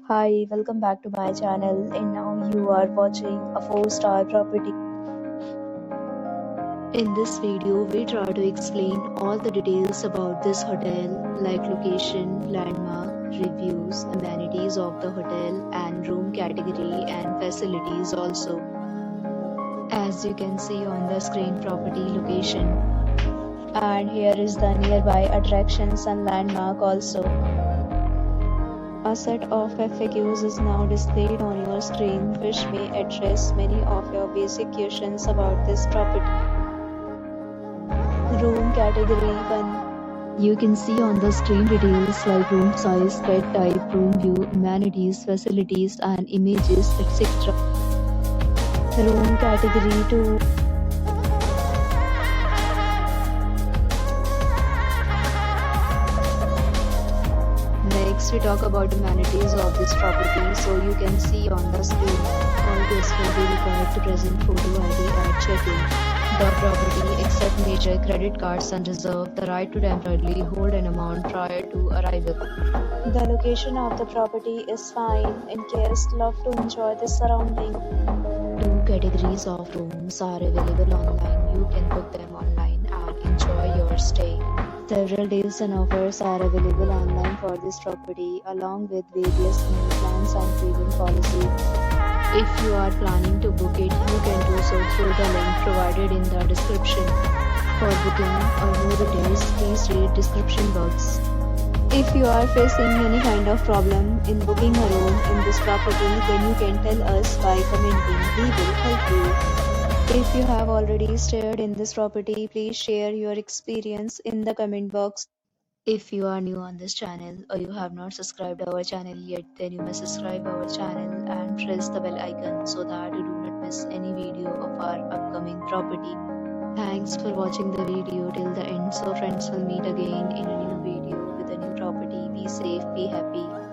Hi, welcome back to my channel, and now you are watching a 4-star property. In this video, we try to explain all the details about this hotel, like location, landmark, reviews, amenities of the hotel, and room category and facilities also. As you can see on the screen, property location. And here is the nearby attractions and landmark also. A set of FAQs is now displayed on your screen, which may address many of your basic questions about this property. Room category 1. You can see on the screen details like room size, bed type, room view, amenities, facilities, and images, etc. Room category 2. Next, we talk about amenities of this property. So you can see on the screen, all guests will be required to present photo ID at check-in. The property accepts major credit cards and reserves the right to temporarily hold an amount prior to arrival. The location of the property is fine in case love to enjoy the surrounding. Two categories of rooms are available online. You can book them online and enjoy your stay. Several deals and offers are available online for this property, along with various new plans and payment policies. If you are planning to book it, you can do so through the link provided in the description. For booking or more details, please read description box. If you are facing any kind of problem in booking a room in this property, then you can tell us by commenting. We will help you. If you have already stayed in this property, please share your experience in the comment box. If you are new on this channel or you have not subscribed our channel yet, then you must subscribe our channel and press the bell icon so that you do not miss any video of our upcoming property. Thanks for watching the video till the end. So friends, will meet again in a new video with a new property. Be safe, be happy.